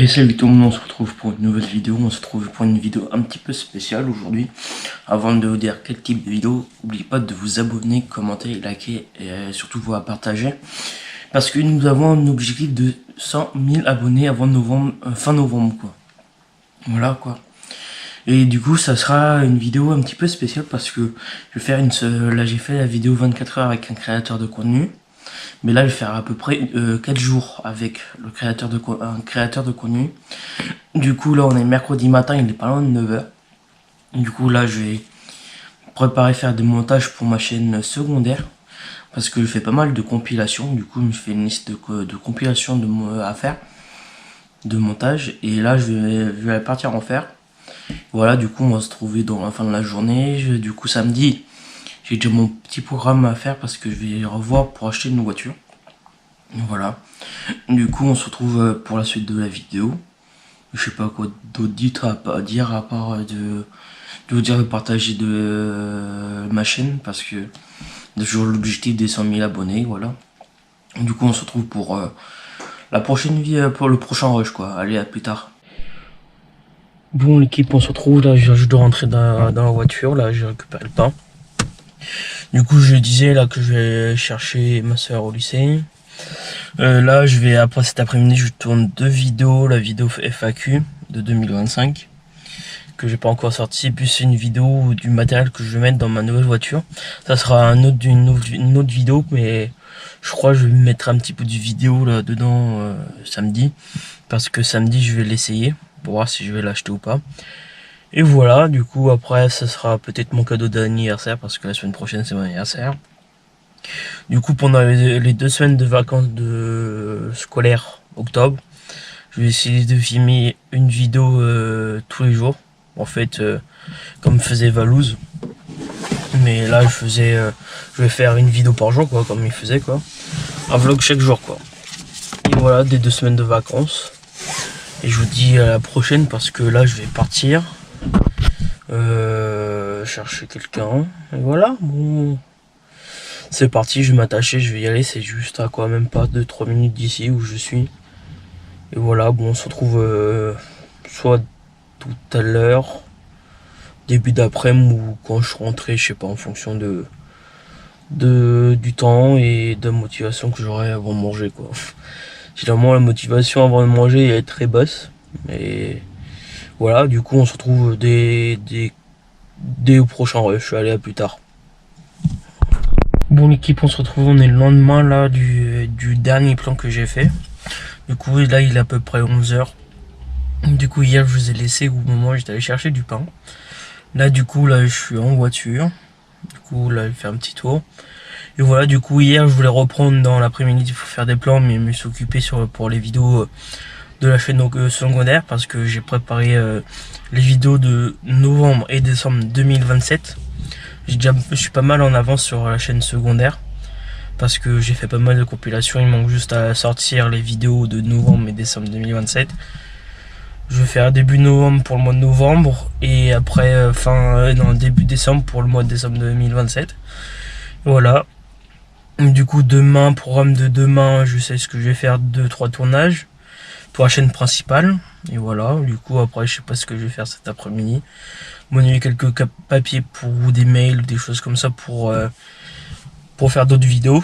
Et salut tout le monde, on se retrouve pour une nouvelle vidéo, on se retrouve pour une vidéo un petit peu spéciale aujourd'hui. Avant de vous dire quel type de vidéo, n'oubliez pas de vous abonner, commenter, liker et surtout vous partager. Parce que nous avons un objectif de 100 000 abonnés avant novembre, fin novembre quoi. Voilà quoi. Et du coup ça sera une vidéo un petit peu spéciale parce que je vais faire là j'ai fait la vidéo 24 heures avec un créateur de contenu. Mais là, je vais faire à peu près 4 jours avec un créateur de contenu. Du coup, là, on est mercredi matin, il est pas loin de 9 h. Du coup, là, je vais préparer faire des montages pour ma chaîne secondaire. Parce que je fais pas mal de compilations. Du coup, je fais une liste de compilations à faire. De montage. Et là, je vais partir en faire. Voilà, du coup, on va se trouver dans la fin de la journée. Du coup, samedi, j'ai déjà mon petit programme à faire parce que je vais revoir pour acheter une voiture. Voilà. Du coup, on se retrouve pour la suite de la vidéo. Je sais pas quoi d'autre à dire à part de vous dire de partager ma chaîne parce que j'ai toujours l'objectif des 100 000 abonnés. Voilà. Du coup, on se retrouve pour la prochaine vie, pour le prochain rush quoi. Allez, à plus tard. Bon, l'équipe, on se retrouve là. Je dois rentrer dans la voiture. Là, j'ai récupéré le pain. Du coup, je disais là que je vais chercher ma soeur au lycée. Là, après cet après-midi, je tourne 2 vidéos. La vidéo FAQ de 2025 que j'ai pas encore sorti, puis c'est une vidéo du matériel que je vais mettre dans ma nouvelle voiture. Ça sera une autre vidéo, mais je crois que je vais mettre un petit peu de vidéo là dedans samedi, parce que samedi je vais l'essayer pour voir si je vais l'acheter ou pas. Et voilà, du coup après ça sera peut-être mon cadeau d'anniversaire parce que la semaine prochaine c'est mon anniversaire. Du coup pendant les 2 semaines de vacances scolaires octobre, je vais essayer de filmer une vidéo tous les jours. En fait comme faisait Valouz. Mais là je vais faire une vidéo par jour quoi, comme il faisait quoi. Un vlog chaque jour quoi. Et voilà, des 2 semaines de vacances. Et je vous dis à la prochaine parce que là je vais partir. Chercher quelqu'un. Et voilà, bon. C'est parti, je vais m'attacher, je vais y aller. C'est juste à quoi, même pas 2-3 minutes d'ici où je suis. Et voilà, bon, on se retrouve soit tout à l'heure, début d'après-midi ou quand je suis rentré, je sais pas, en fonction du temps et de la motivation que j'aurai avant de manger quoi. Généralement la motivation avant de manger est très basse. Mais voilà, du coup on se retrouve dès au prochain rush. Allez, à plus tard. Bon l'équipe, on se retrouve, on est le lendemain là du dernier plan que j'ai fait. Du coup là il est à peu près 11 h. Du coup hier je vous ai laissé au moment où j'étais allé chercher du pain. Là du coup là je suis en voiture. Du coup là je vais faire un petit tour. Et voilà, du coup hier je voulais reprendre dans l'après-midi pour faire des plans, mais je me suis occupé pour les vidéos de la chaîne secondaire parce que j'ai préparé les vidéos de novembre et décembre 2027. Je suis pas mal en avance sur la chaîne secondaire parce que j'ai fait pas mal de compilations. Il manque juste à sortir les vidéos de novembre et décembre 2027. Je vais faire début novembre pour le mois de novembre et après début décembre pour le mois de décembre 2027. Voilà. Du coup demain, programme de demain, je sais ce que je vais faire, 2-3 tournages pour la chaîne principale. Et voilà, du coup après je sais pas ce que je vais faire cet après-midi. Monnayer quelques papiers ou des mails ou des choses comme ça pour faire d'autres vidéos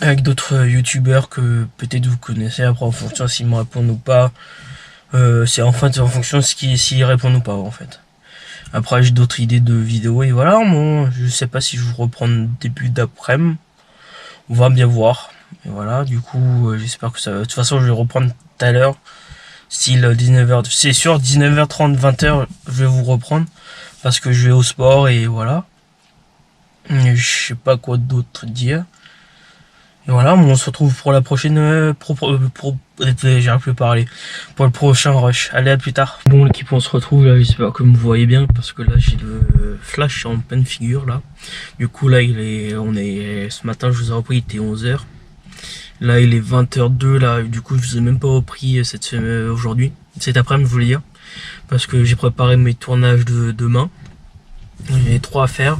avec d'autres youtubeurs que peut-être vous connaissez. Après en fonction s'ils me répondent ou pas, c'est en fonction de s'ils répondent ou pas en fait. Après j'ai d'autres idées de vidéos et voilà, bon, je sais pas si je vous reprends début d'après-midi. On va bien voir. Et voilà, du coup j'espère que ça va. De toute façon je vais reprendre tout à l'heure. Style 19h, c'est sûr 19h30, 20h je vais vous reprendre parce que je vais au sport et voilà. Et je sais pas quoi d'autre dire. Et voilà, on se retrouve pour la prochaine j'arrive plus à parler. Pour le prochain rush. Allez, à plus tard. Bon l'équipe, on se retrouve là, j'espère que vous voyez bien parce que là j'ai le flash en pleine figure là. Du coup là ce matin je vous ai repris, il était 11 h. Là il est 20h02 là, du coup je vous ai même pas repris aujourd'hui, cet après-midi je voulais dire, parce que j'ai préparé mes tournages de demain. J'ai 3 à faire,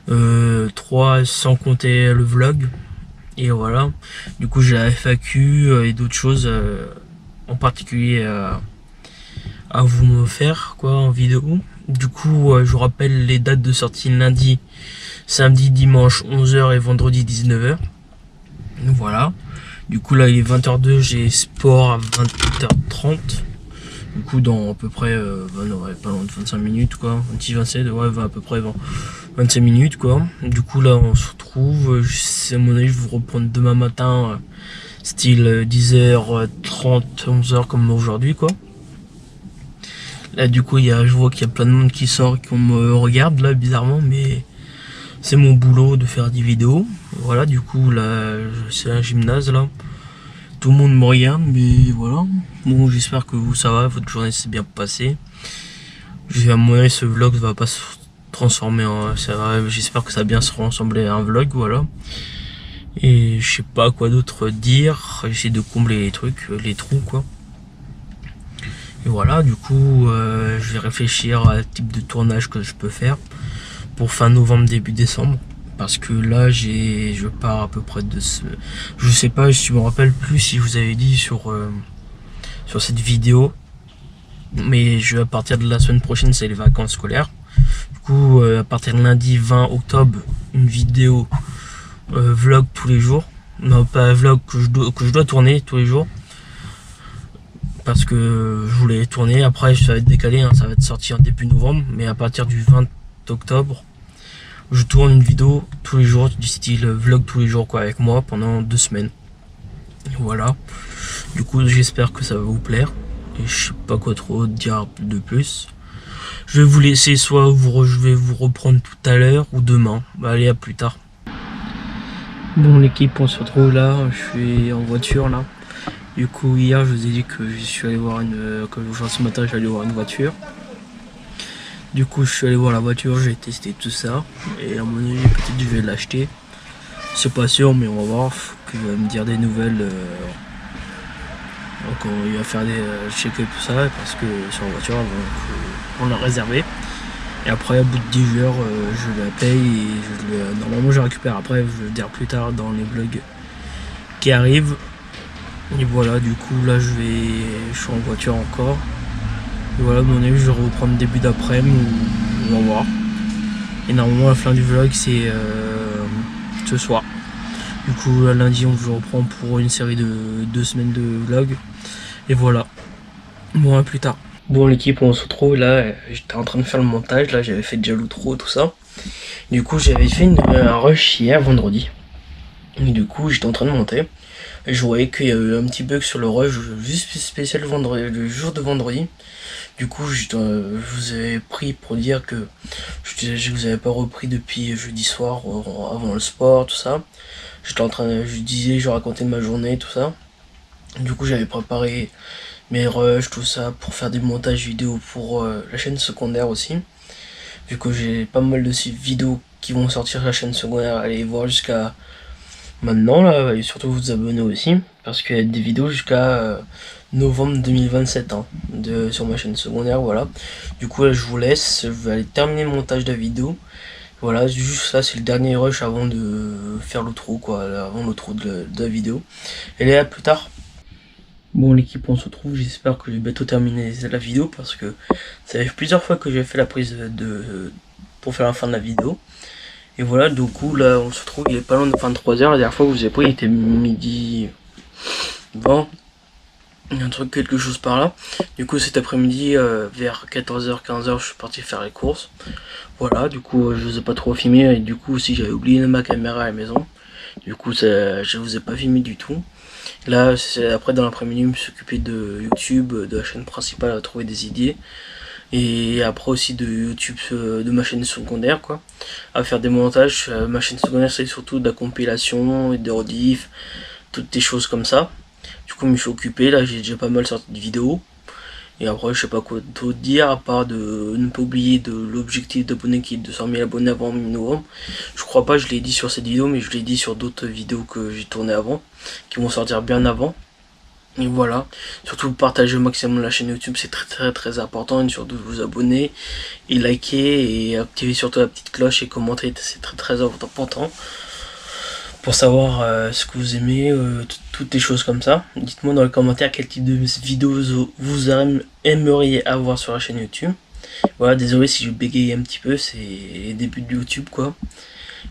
3 sans compter le vlog, et voilà. Du coup j'ai la FAQ et d'autres choses en particulier à vous me faire quoi en vidéo. Du coup, je vous rappelle les dates de sortie: lundi, samedi, dimanche 11h et vendredi 19h. Voilà. Du coup là il est 20h02, j'ai sport à 20h30. Du coup dans à peu près pas loin de 25 minutes quoi, 26-27, ouais à peu près 25 minutes quoi. Du coup là on se retrouve, à mon avis je vais vous reprendre demain matin, style 10h30, 11h comme aujourd'hui quoi. Là du coup je vois qu'il y a plein de monde qui sort, qui me regarde là bizarrement, mais c'est mon boulot de faire des vidéos. Voilà, du coup là c'est un gymnase là. Tout le monde me regarde, mais voilà. Bon, j'espère que vous ça va, votre journée s'est bien passée. À mon avis, ce vlog va pas se transformer en... J'espère que ça va bien se ressembler à un vlog, voilà. Et je sais pas quoi d'autre dire. J'essaie de combler les trucs, les trous quoi. Et voilà, du coup, je vais réfléchir à type de tournage que je peux faire pour fin novembre, début décembre. Parce que là, je pars à peu près de ce... Je sais pas, je me rappelle plus si je vous avais dit sur cette vidéo. Mais à partir de la semaine prochaine, c'est les vacances scolaires. Du coup, à partir de lundi 20 octobre, une vidéo vlog tous les jours. Non, pas vlog que je dois tourner tous les jours. Parce que je voulais tourner. Après, ça va être décalé, hein, ça va être sorti en début novembre. Mais à partir du 20 octobre, je tourne une vidéo tous les jours, du style vlog tous les jours quoi, avec moi pendant 2 semaines. Et voilà. Du coup, j'espère que ça va vous plaire. Et je sais pas quoi trop dire de plus. Je vais vous laisser, soit je vais vous reprendre tout à l'heure ou demain. Bah, allez, à plus tard. Bon l'équipe, on se retrouve là. Je suis en voiture là. Du coup, hier, je vous ai dit que je suis allé voir ce matin, j'allais voir une voiture. Du coup je suis allé voir la voiture, j'ai testé tout ça et à mon avis peut-être je vais l'acheter. C'est pas sûr mais on va voir, faut qu'il va me dire des nouvelles. Donc il va faire des checker tout ça parce que sur la voiture donc, on l'a réservé. Et après au bout de 10 heures je la paye et normalement je la récupère après, je vais le dire plus tard dans les vlogs qui arrivent. Et voilà, du coup là je suis en voiture encore. Et voilà, à mon avis, je vais reprendre début d'après-midi, on va voir. Et normalement, la fin du vlog, c'est ce soir. Du coup, lundi, je reprends pour une série de 2 semaines de vlog. Et voilà. Bon, à plus tard. Bon, l'équipe, on se retrouve là. J'étais en train de faire le montage. Là, j'avais fait déjà l'outro, tout ça. Du coup, j'avais fait un rush hier, vendredi. Et du coup, j'étais en train de monter. Et je voyais qu'il y a eu un petit bug sur le rush, juste spécial le jour de vendredi. Du coup, je vous avais pris pour dire que je vous avais pas repris depuis jeudi soir, avant le sport, tout ça. Je racontais ma journée, tout ça. Du coup, j'avais préparé mes rushs, tout ça, pour faire des montages vidéo pour la chaîne secondaire aussi. Vu que j'ai pas mal de ces vidéos qui vont sortir sur la chaîne secondaire, allez voir jusqu'à maintenant là, et surtout vous abonner aussi, parce qu'il y a des vidéos jusqu'à novembre 2027 hein, sur ma chaîne secondaire, voilà. Du coup là je vous laisse, je vais aller terminer le montage de la vidéo. Voilà, juste là c'est le dernier rush avant de faire l'outro quoi, avant l'outro de la vidéo. Et là, à plus tard. Bon l'équipe, on se retrouve, j'espère que j'ai bientôt terminé la vidéo parce que ça fait plusieurs fois que j'ai fait la prise pour faire la fin de la vidéo. Et voilà, du coup là on se retrouve, il est pas loin de 23h, la dernière fois que je vous ai pris il était midi 20, un truc quelque chose par là. Du coup cet après-midi vers 14h, 15h je suis parti faire les courses. Voilà, du coup je vous ai pas trop filmé et du coup aussi j'avais oublié ma caméra à la maison. Du coup je vous ai pas filmé du tout. Là c'est après dans l'après-midi je me suis occupé de YouTube, de la chaîne principale à trouver des idées. Et après aussi de YouTube, de ma chaîne secondaire quoi, à faire des montages. Ma chaîne secondaire c'est surtout de la compilation et des rediff, toutes des choses comme ça. Du coup je me suis occupé, là j'ai déjà pas mal sorti de vidéos. Et après je sais pas quoi d'autre dire à part de ne pas oublier de l'objectif d'abonnés qui est de 200 000 abonnés avant mi-novembre. Je crois pas, je l'ai dit sur cette vidéo mais je l'ai dit sur d'autres vidéos que j'ai tourné avant, qui vont sortir bien avant. Et voilà, surtout partagez au maximum la chaîne YouTube, c'est très important, et surtout vous abonner et liker et activer surtout la petite cloche et commenter, c'est très important pour savoir ce que vous aimez, toutes les choses comme ça. Dites-moi dans les commentaires quel type de vidéos vous aimeriez avoir sur la chaîne YouTube. Voilà, désolé si je bégaye un petit peu, c'est les débuts de YouTube quoi.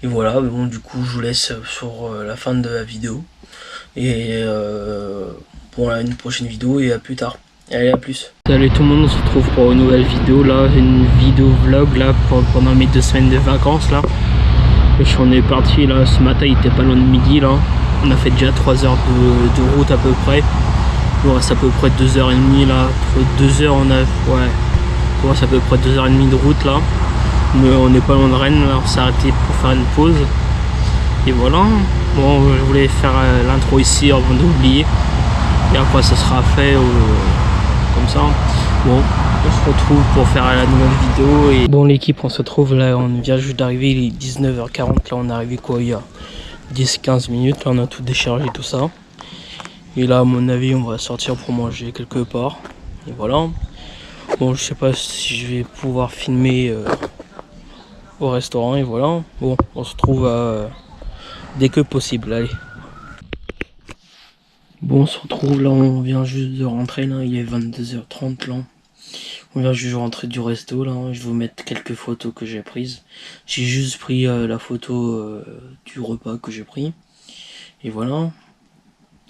Et voilà, mais bon, du coup je vous laisse sur la fin de la vidéo. Et pour une prochaine vidéo et à plus tard. Allez, à plus. Salut tout le monde, on se retrouve pour une nouvelle vidéo là, une vidéo vlog là pendant mes 2 semaines de vacances là. On est parti là, ce matin il était pas loin de midi là. On a fait déjà 3 heures de route à peu près. Il nous reste à peu près 2h30 là. 2 heures on a. Ouais. Il nous reste à peu près 2h30 de route là. Mais on n'est pas loin de Rennes là, on s'est arrêté pour faire une pause. Et voilà. Bon, je voulais faire l'intro ici avant d'oublier. Et après ça sera fait comme ça. Bon, on se retrouve pour faire la nouvelle vidéo. Et bon, l'équipe, on se retrouve là, on vient juste d'arriver, il est 19h40. Là, on est arrivé quoi, il y a 10-15 minutes. Là, on a tout déchargé, tout ça. Et là, à mon avis, on va sortir pour manger quelque part. Et voilà. Bon, je sais pas si je vais pouvoir filmer au restaurant. Et voilà. Bon, on se retrouve dès que possible. Allez. Bon, on se retrouve là, on vient juste de rentrer là, il est 22h30 là. On vient juste de rentrer du resto là, je vais vous mettre quelques photos que j'ai prises. J'ai juste pris la photo du repas que j'ai pris. Et voilà.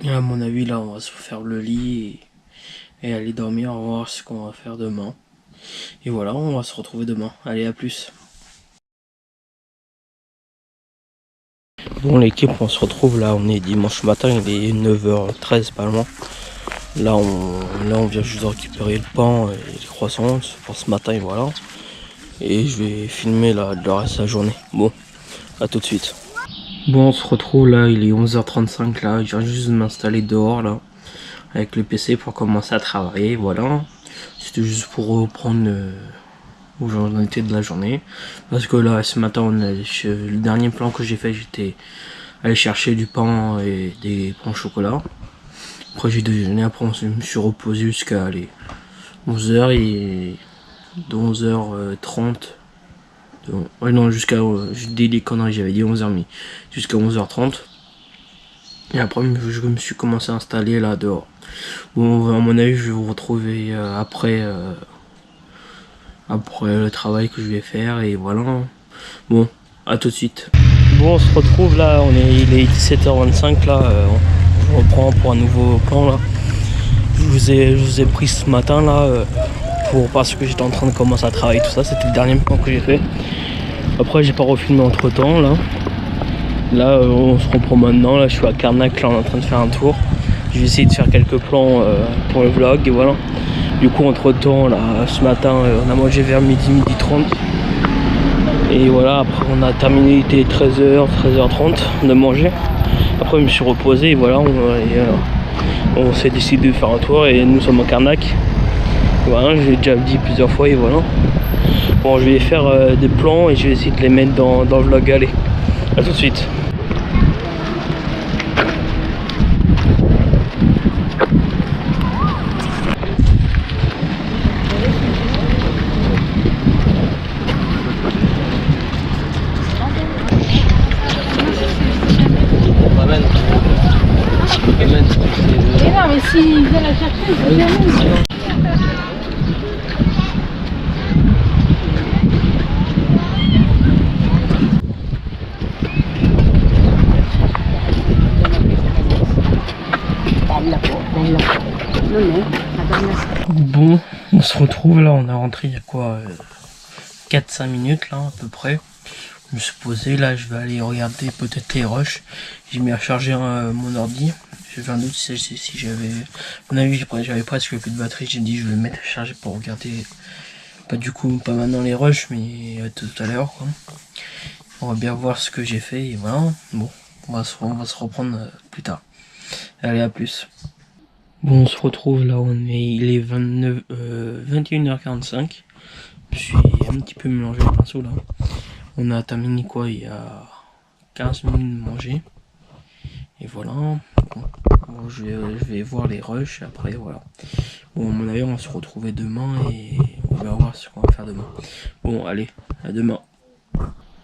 Et à mon avis là, on va se faire le lit et aller dormir, on va voir ce qu'on va faire demain. Et voilà, on va se retrouver demain. Allez, à plus. Bon l'équipe, on se retrouve là, on est dimanche matin, il est 9h13 pas loin. Là on vient juste de récupérer le pain et les croissants pour ce matin et voilà. Et je vais filmer là le reste de la journée. Bon, à tout de suite. Bon, on se retrouve là, il est 11h35 là, je viens juste de m'installer dehors là avec le PC pour commencer à travailler, voilà. C'était juste pour reprendre où j'en étais de la journée, parce que là ce matin le dernier plan que j'ai fait, j'étais allé chercher du pain et des pains au chocolat. Après j'ai déjeuné, après je me suis reposé jusqu'à 11h et de 11h30 ouais non, jusqu'à je dis des conneries, j'avais dit 11h30 jusqu'à 11h30 et après je me suis commencé à installer là dehors. Bon, à mon avis je vais vous retrouver après le travail que je vais faire et voilà. Bon, à tout de suite. Bon, on se retrouve là, il est 17h25 là, on reprend pour un nouveau plan là. Je vous ai pris ce matin là parce que j'étais en train de commencer à travailler tout ça, c'était le dernier plan que j'ai fait. Après j'ai pas refilmé entre temps là. Là on se reprend maintenant, là je suis à Carnac, là on est en train de faire un tour. Je vais essayer de faire quelques plans pour le vlog et voilà. Du coup entre temps là ce matin on a mangé vers midi 30 et voilà, après on a terminé, il était 13h 13h30 de manger. Après je me suis reposé et voilà, on s'est décidé de faire un tour et nous sommes à Carnac. Voilà, je l'ai déjà dit plusieurs fois et voilà. Bon, je vais faire des plans et je vais essayer de les mettre dans le vlog. Allez, à tout de suite. Non, mais s'ils viennent la chercher, ils vont bien. Bon, on se retrouve là, on est rentré il y a quoi 4-5 minutes là à peu près. Je me suis posé là, je vais aller regarder peut-être les rushs. J'ai mis à charger mon ordi. J'avais un doute si j'avais... À mon avis j'avais presque plus de batterie, j'ai dit je vais le mettre à charger pour regarder. Pas du coup, pas maintenant les rushs, mais tout à l'heure quoi. On va bien voir ce que j'ai fait et voilà. Bon, on va se reprendre plus tard. Allez, à plus. Bon, on se retrouve là, il est 21h45. Je suis un petit peu mélangé le pinceau là. On a terminé quoi, il y a 15 minutes de manger. Et voilà. Bon, je vais voir les rushs après, voilà. Bon, à mon avis, on va se retrouver demain et on va voir ce qu'on va faire demain. Bon, allez, à demain.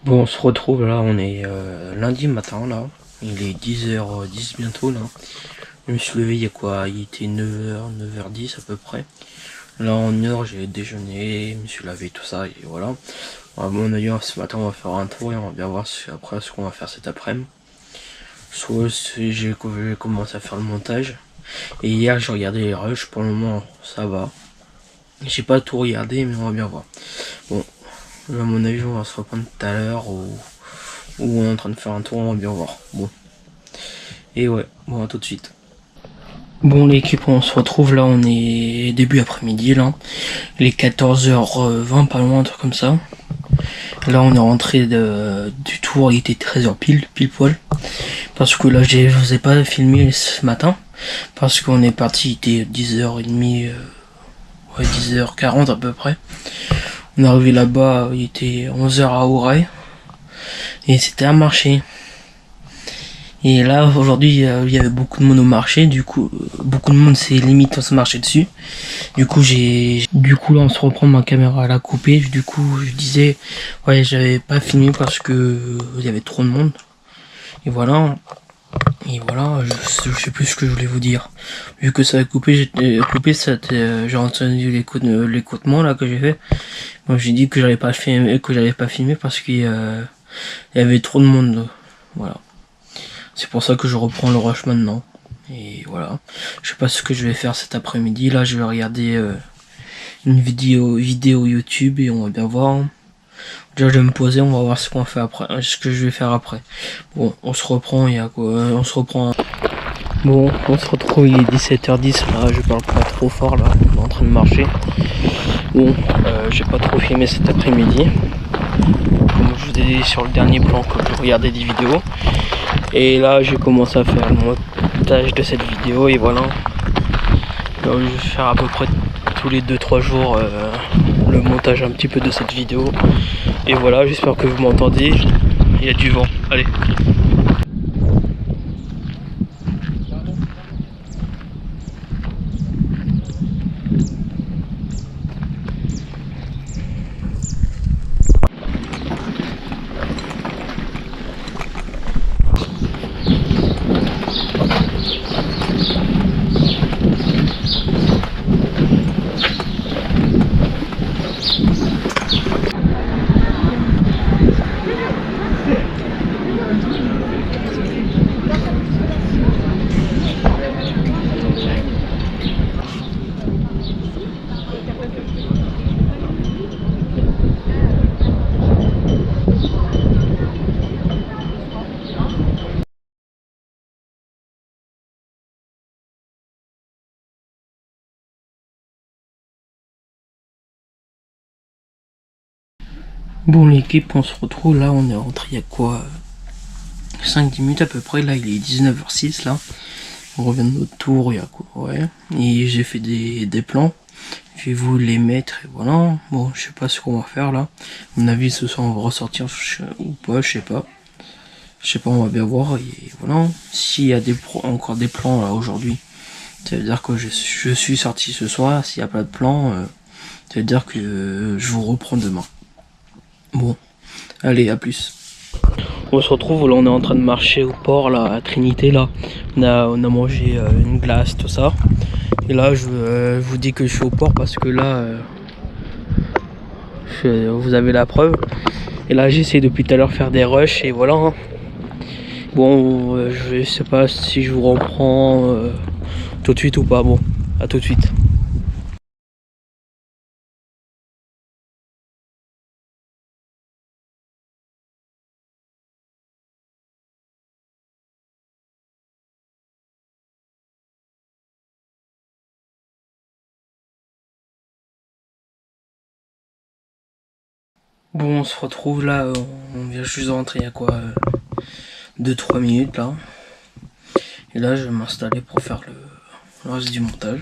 Bon, on se retrouve là, on est lundi matin là. Il est 10h10 bientôt là. Je me suis levé il y a quoi? Il était 9h10 à peu près. Là en heure j'ai déjeuné, je me suis lavé tout ça et voilà. À mon avis ce matin on va faire un tour et on va bien voir après ce qu'on va faire cet après-midi. Soit j'ai commencé à faire le montage. Et hier j'ai regardé les rushs, pour le moment ça va. J'ai pas tout regardé mais on va bien voir. Bon, à mon avis on va se reprendre tout à l'heure ou on est en train de faire un tour, on va bien voir. Bon. Et ouais, bon à tout de suite. Bon l'équipe on se retrouve là, on est début après-midi là. Il est 14h20 pas loin, un truc comme ça. Là on est rentré du tour, il était 13h pile poil. Parce que là je vous ai pas filmé ce matin. Parce qu'on est parti, il était 10h30, ouais 10h40 à peu près. On est arrivé là-bas, il était 11h à Auray. Et c'était un marché. Et là aujourd'hui il y avait beaucoup de monde au marché, du coup beaucoup de monde s'est limite à se marcher dessus. Du coup là on se reprend, ma caméra elle a coupé, du coup je disais ouais j'avais pas filmé parce que il y avait trop de monde. Et voilà je sais plus ce que je voulais vous dire. Vu que ça a coupé, j'ai entendu l'écoutement là que j'ai fait. Moi j'ai dit que j'avais pas filmé parce qu'il y avait trop de monde. Voilà. C'est pour ça que je reprends le rush maintenant. Et voilà. Je sais pas ce que je vais faire cet après-midi. Là, je vais regarder une vidéo YouTube et on va bien voir. Déjà, je vais me poser, on va voir ce qu'on fait après, ce que je vais faire après. Bon, on se reprend, il y a quoi? On se reprend. Bon, on se retrouve, il est 17h10. Là, je parle pas trop fort là. On est en train de marcher. Bon, j'ai pas trop filmé cet après-midi. Comme je vous ai dit sur le dernier plan que je regardais des vidéos. Et là j'ai commencé à faire le montage de cette vidéo et voilà. Alors, je vais faire à peu près tous les 2-3 jours le montage un petit peu de cette vidéo. Et voilà, j'espère que vous m'entendez. Il y a du vent. Allez. Bon l'équipe, on se retrouve là, on est rentré il y a quoi 5-10 minutes à peu près, là il est 19h06 là. On revient de notre tour, il y a quoi, ouais. Et j'ai fait des plans. Je vais vous les mettre et voilà. Bon, je sais pas ce qu'on va faire là. À mon avis ce soir on va ressortir ou pas, je sais pas. Je sais pas, on va bien voir et voilà. S'il y a encore des plans là aujourd'hui, ça veut dire que je suis sorti ce soir. S'il n'y a pas de plan, ça veut dire que je vous reprends demain. Bon, allez, à plus. On se retrouve, là on est en train de marcher au port là, à Trinité là. On a mangé une glace, tout ça. Et là je vous dis que je suis au port parce que là vous avez la preuve. Et là j'essaie depuis tout à l'heure faire des rushs et voilà. Hein. Bon, je sais pas si je vous reprends tout de suite ou pas. Bon, à tout de suite. Bon, on se retrouve là, on vient juste de rentrer il y a quoi 2-3 minutes là. Et là je vais m'installer pour faire le reste du montage.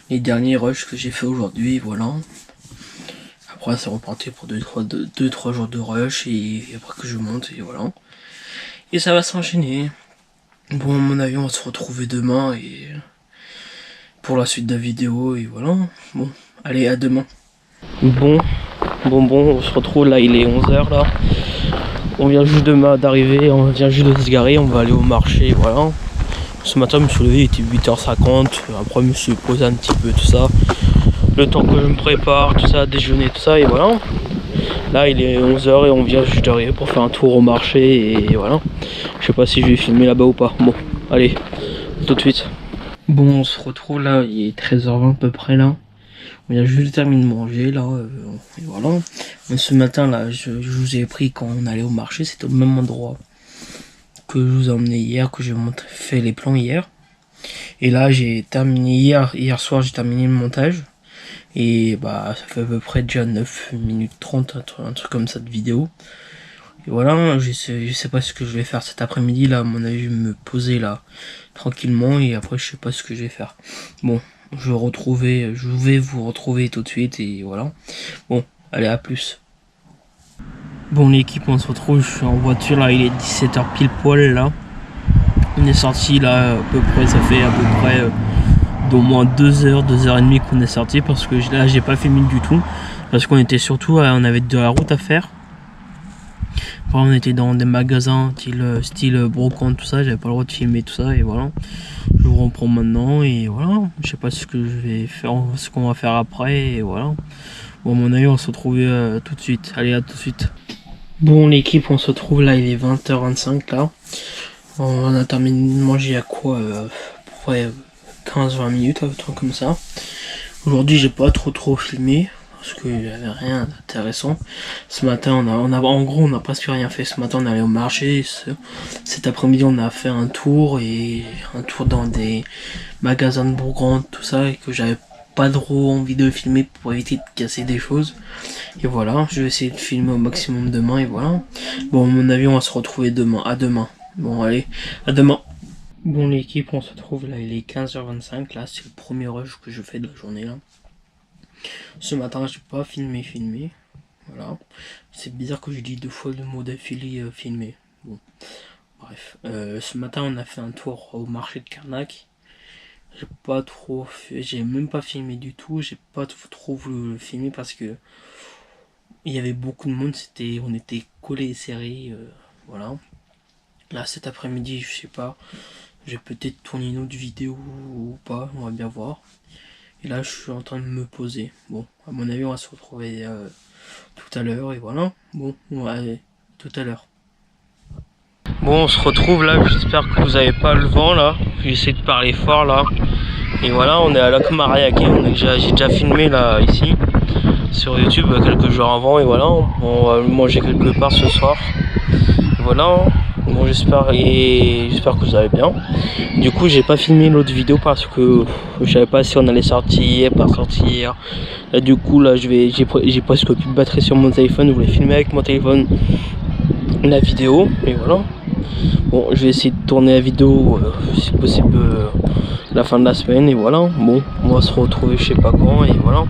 Les derniers rushs que j'ai fait aujourd'hui, voilà. Après c'est reparti pour 2-3 jours de rush et après que je monte et voilà. Et ça va s'enchaîner. Bon à mon avis on va se retrouver demain et pour la suite de la vidéo et voilà. Bon, allez à demain. Bon, on se retrouve là, il est 11h là. On vient juste d'arriver, on vient juste de se garer, on va aller au marché, voilà. Ce matin, je me suis levé, il était 8h50, après je me suis posé un petit peu tout ça. Le temps que je me prépare, tout ça, déjeuner, tout ça, et voilà. Là, il est 11h et on vient juste d'arriver pour faire un tour au marché, et voilà. Je sais pas si je vais filmer là-bas ou pas. Bon, allez, tout de suite. Bon, on se retrouve là, il est 13h20 à peu près là. On vient juste de terminer de manger là, et voilà. Mais ce matin là, je vous ai pris quand on allait au marché, c'était au même endroit que je vous ai emmené hier, que j'ai fait les plans hier. Et là j'ai terminé hier soir, j'ai terminé le montage. Et bah ça fait à peu près déjà 9 minutes 30, un truc comme ça de vidéo. Et voilà, je sais pas ce que je vais faire cet après-midi là, à mon avis je vais me poser là tranquillement et après je sais pas ce que je vais faire. Bon, je vais vous retrouver tout de suite et voilà. Bon, allez, à plus. Bon l'équipe, on se retrouve, je suis en voiture là, il est 17h pile poil là. On est sorti là à peu près, ça fait à peu près d'au moins 2h, 2h30 qu'on est sorti parce que là j'ai pas filmé du tout. Parce qu'on était surtout, on avait de la route à faire. Enfin, on était dans des magasins style brocante, tout ça, j'avais pas le droit de filmer tout ça et voilà. Je vous reprends maintenant et voilà. Je sais pas ce que je vais faire, ce qu'on va faire après et voilà. Bon, à mon avis, on se retrouve tout de suite. Allez, à tout de suite. Bon, l'équipe, on se retrouve là, il est 20h25 là. On a terminé de manger à quoi à peu près 15-20 minutes, un truc comme ça. Aujourd'hui, j'ai pas trop filmé. Parce qu'il n'y avait rien d'intéressant. Ce matin, en gros, on n'a presque rien fait. Ce matin, on est allé au marché. Cet après-midi, on a fait un tour dans des magasins de Bourgogne, tout ça, et que j'avais pas trop envie de filmer pour éviter de casser des choses. Et voilà, je vais essayer de filmer au maximum demain, et voilà. Bon, à mon avis, on va se retrouver demain. À demain. Bon, allez, à demain. Bon, l'équipe, on se retrouve là, il est 15h25. Là, c'est le premier rush que je fais de la journée, là. Ce matin, j'ai pas filmé. Voilà. C'est bizarre que je dis 2 fois le mot d'affilée filmé. Bon, bref. Ce matin, on a fait un tour au marché de Carnac. J'ai même pas filmé du tout. J'ai pas trop voulu le filmer parce que il y avait beaucoup de monde. On était collés et serrés. Voilà. Là, cet après-midi, je sais pas. J'ai peut-être tourné une autre vidéo ou pas. On va bien voir. Et là, je suis en train de me poser. Bon, à mon avis, on va se retrouver tout à l'heure. Et voilà. Bon, ouais, tout à l'heure. Bon, on se retrouve là. J'espère que vous n'avez pas le vent là. J'essaie de parler fort là. Et voilà, on est à Lac Mariaquet. J'ai déjà filmé là, ici, sur YouTube, quelques jours avant. Et voilà, on va manger quelque part ce soir. Et voilà. Bon, j'espère que vous allez bien. Du coup, j'ai pas filmé l'autre vidéo parce que je savais pas si on allait sortir, pas sortir. Là, du coup, là, j'ai presque plus de batterie sur mon téléphone. Je voulais filmer avec mon téléphone la vidéo. Et voilà. Bon, je vais essayer de tourner la vidéo, si possible, la fin de la semaine. Et voilà. Bon, on va se retrouver je sais pas quand. Et voilà.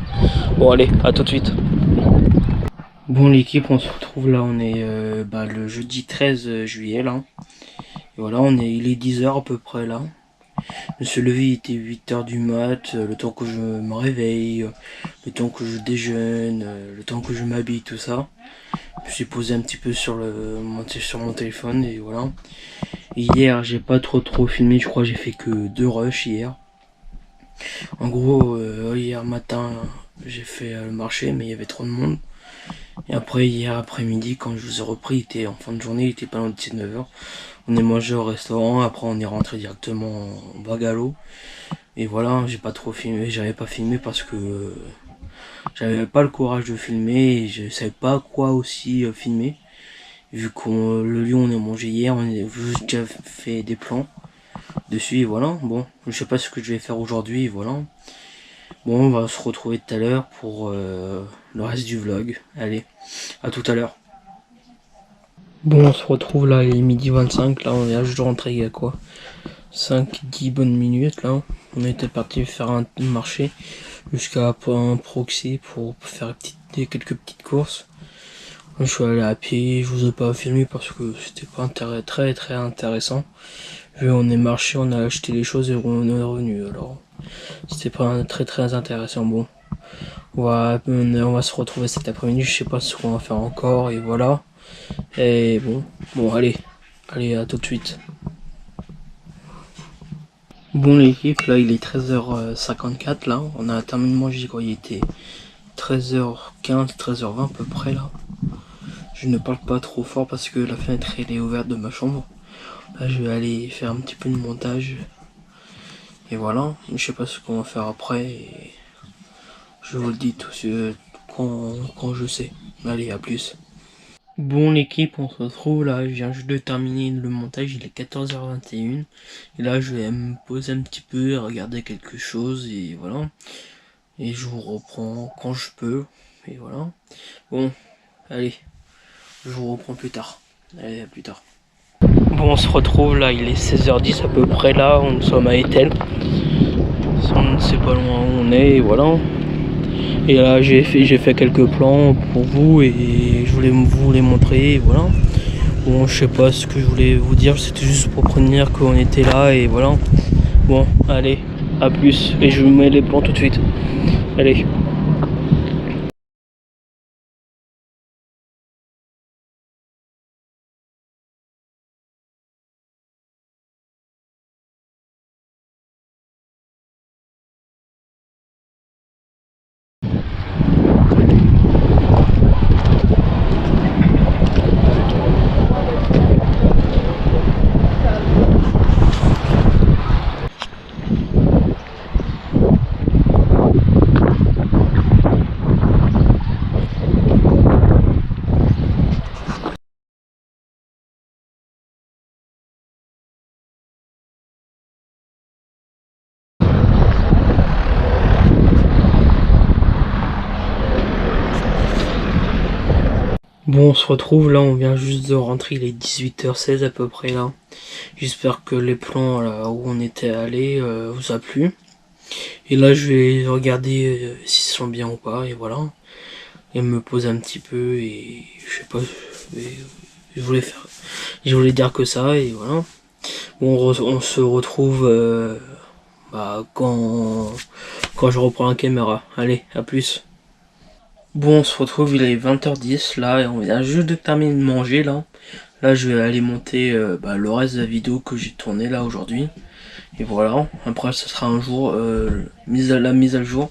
Bon, allez, à tout de suite. Bon l'équipe, on se retrouve là, on est le jeudi 13 juillet là. Et voilà, il est 10h à peu près là. Je me suis levé, il était 8h du mat, le temps que je me réveille, le temps que je déjeune, le temps que je m'habille, tout ça. Je me suis posé un petit peu sur mon téléphone et voilà. Et hier, j'ai pas trop filmé, je crois que j'ai fait que 2 rushs hier. En gros, hier matin, j'ai fait le marché, mais il y avait trop de monde. Et après, hier après-midi, quand je vous ai repris, il était en fin de journée, il était pas loin de 19h. On est mangé au restaurant, après on est rentré directement en Bagalo. Et voilà, j'ai pas trop filmé, j'avais pas filmé parce que j'avais pas le courage de filmer et je savais pas quoi aussi filmer. Vu que le lieu on est mangé hier, on a juste déjà fait des plans dessus et voilà. Bon, je sais pas ce que je vais faire aujourd'hui, voilà. Bon, on va se retrouver tout à l'heure pour le reste du vlog. Allez, à tout à l'heure. Bon, on se retrouve là, il est 12h25. Là, on vient juste de rentrer il y a quoi 5-10 bonnes minutes là. On était parti faire un marché jusqu'à un proxy pour faire quelques petites courses. Je suis allé à pied, je vous ai pas filmé parce que c'était pas très intéressant. Vu on est marché, on a acheté les choses et on est revenu. Alors c'était pas très intéressant. Bon, on va se retrouver cet après-midi. Je sais pas ce qu'on va faire encore et voilà. Et bon allez à tout de suite. Bon l'équipe, là il est 13h54 là, on a terminé de manger quoi, il était 13h15, 13h20 à peu près là. Je ne parle pas trop fort parce que la fenêtre elle est ouverte de ma chambre. Là je vais aller faire un petit peu de montage. Et voilà, je sais pas ce qu'on va faire après. Et je vous le dis tout quand je sais. Allez, à plus. Bon l'équipe, on se retrouve là, je viens juste de terminer le montage, il est 14h21. Et là je vais me poser un petit peu, regarder quelque chose et voilà. Et je vous reprends quand je peux. Et voilà. Bon, allez, je vous reprends plus tard. Allez, à plus tard. Bon, on se retrouve là, il est 16h10 à peu près là, nous sommes à Etel. On ne sait pas loin où on est, et voilà. Et là j'ai fait quelques plans pour vous et je voulais vous les montrer, et voilà. Bon, je sais pas ce que je voulais vous dire, c'était juste pour prévenir qu'on était là et voilà. Bon, allez, à plus, et je vous mets les plans tout de suite. Allez. Bon, on se retrouve là, on vient juste de rentrer, il est 18h16 à peu près là. J'espère que les plans là où on était allé vous a plu. Et là je vais regarder s'ils sont bien ou pas et voilà. Et me poser un petit peu et je sais pas, je voulais dire que ça et voilà. Bon, on se retrouve quand je reprends la caméra. Allez, à plus. Bon, on se retrouve, il est 20h10 là, et on vient juste de terminer de manger là. Là, je vais aller monter le reste de la vidéo que j'ai tourné là aujourd'hui. Et voilà, après ce sera un jour, la mise à jour.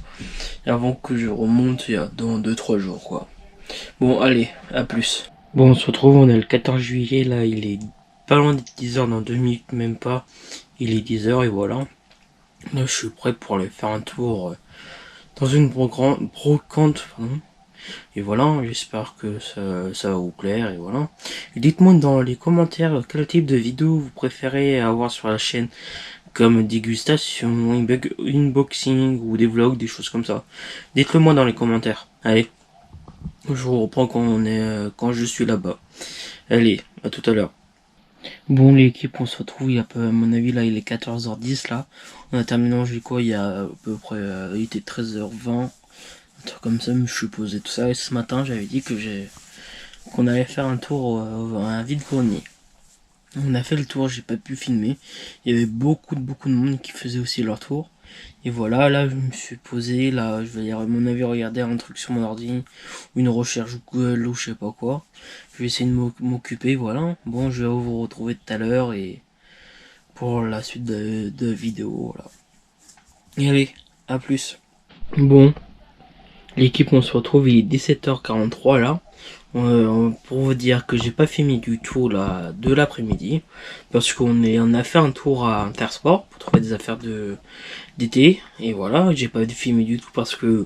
Et avant que je remonte, dans 2-3 jours quoi. Bon, allez, à plus. Bon, on se retrouve, on est le 14 juillet là, il est pas loin des 10h, dans 2 minutes même pas. Il est 10h et voilà. Là, je suis prêt pour aller faire un tour dans une brocante, pardon. Et voilà, j'espère que ça va vous plaire, et voilà. Dites-moi dans les commentaires quel type de vidéo vous préférez avoir sur la chaîne, comme dégustation, unboxing, ou des vlogs, des choses comme ça. Dites-le moi dans les commentaires. Allez, je vous reprends quand je suis là-bas. Allez, à tout à l'heure. Bon l'équipe, on se retrouve, à mon avis là il est 14h10 là. On a terminé quoi il y a à peu près, il était 13h20. Un truc comme ça, je suis posé tout ça. Et ce matin, j'avais dit qu'on allait faire un tour à un vide-grenier. On a fait le tour, j'ai pas pu filmer. Il y avait beaucoup de monde qui faisait aussi leur tour. Et voilà, là, je me suis posé. Là, je vais à mon avis regarder un truc sur mon ordi, ou une recherche Google ou je sais pas quoi. Je vais essayer de m'occuper, voilà. Bon, je vais vous retrouver tout à l'heure et pour la suite de vidéo, voilà. Et allez, à plus. Bon. L'équipe, on se retrouve, il est 17h43 là. Pour vous dire que j'ai pas filmé du tout là de l'après-midi, parce on a fait un tour à Intersport pour trouver des affaires d'été, et voilà, j'ai pas filmé du tout parce que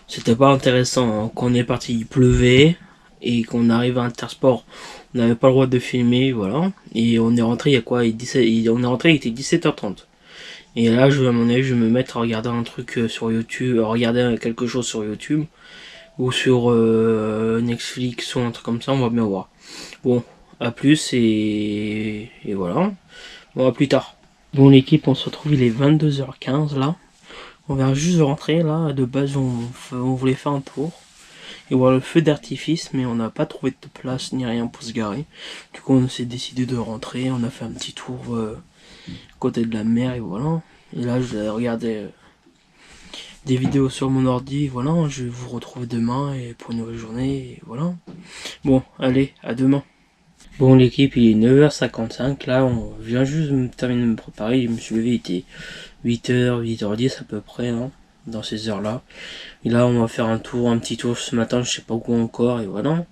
c'était pas intéressant, hein. Quand on est parti, il pleuvait, et qu'on arrive à Intersport, on n'avait pas le droit de filmer, voilà. Et on est rentré, il y a quoi, on est rentré, il était 17h30. Et là, à mon avis, je vais me mettre à regarder un truc sur YouTube, à regarder quelque chose sur YouTube, ou sur Netflix, ou un truc comme ça, on va bien voir. Bon, à plus, et voilà. Bon, à plus tard. Bon, l'équipe, on se retrouve, il est 22h15, là. On vient juste de rentrer, là. De base, on voulait faire un tour. Et voir le feu d'artifice, mais on n'a pas trouvé de place, ni rien pour se garer. Du coup, on s'est décidé de rentrer, on a fait un petit tour côté de la mer, et voilà. Et là, je vais regarder des vidéos sur mon ordi. Voilà, je vais vous retrouver demain et pour une nouvelle journée. Et voilà. Bon, allez, à demain. Bon, l'équipe, il est 9h55. Là, on vient juste de terminer de me préparer. Je me suis levé, il était 8h, 8h10 à peu près, hein, dans ces heures-là. Et là, on va faire un petit tour ce matin, je sais pas où encore, et voilà.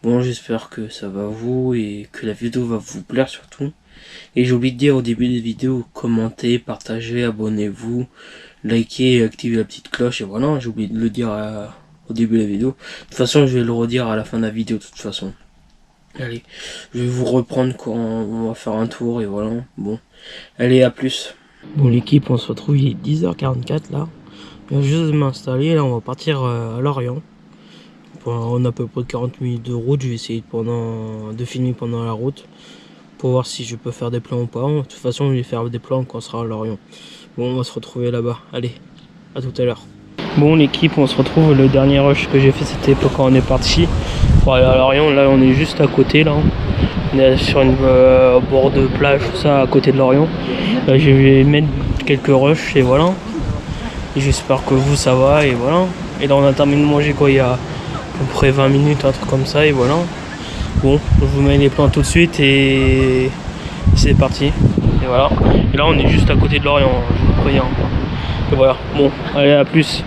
Bon, j'espère que ça va vous et que la vidéo va vous plaire surtout. Et j'ai oublié de dire au début des vidéos, commentez, partagez, abonnez-vous, likez, activez la petite cloche, et voilà, j'ai oublié de le dire au début de la vidéo. De toute façon, je vais le redire à la fin de la vidéo de toute façon. Allez, je vais vous reprendre quand on va faire un tour, et voilà, bon. Allez, à plus. Bon, l'équipe, on se retrouve, il est 10h44 là. Je viens juste de m'installer, là on va partir à Lorient. On a à peu près 40 minutes de route, je vais essayer de filmer pendant la route pour voir si je peux faire des plans ou pas. De toute façon, je vais faire des plans quand on sera à Lorient. Bon, on va se retrouver là-bas. Allez, à tout à l'heure. Bon, l'équipe, on se retrouve. Le dernier rush que j'ai fait, c'était quand on est parti pour aller à Lorient. Là, on est juste à côté, là. On est sur une bord de plage, tout ça, à côté de Lorient. Là, je vais mettre quelques rushs et voilà. J'espère que vous, ça va et voilà. Et là, on a terminé de manger quoi, il y a à peu près 20 minutes, un truc comme ça et voilà. Bon, je vous mets les plans tout de suite et c'est parti. Et voilà. Et là, on est juste à côté de Lorient, je vous préviens. Et voilà. Bon, allez, à plus.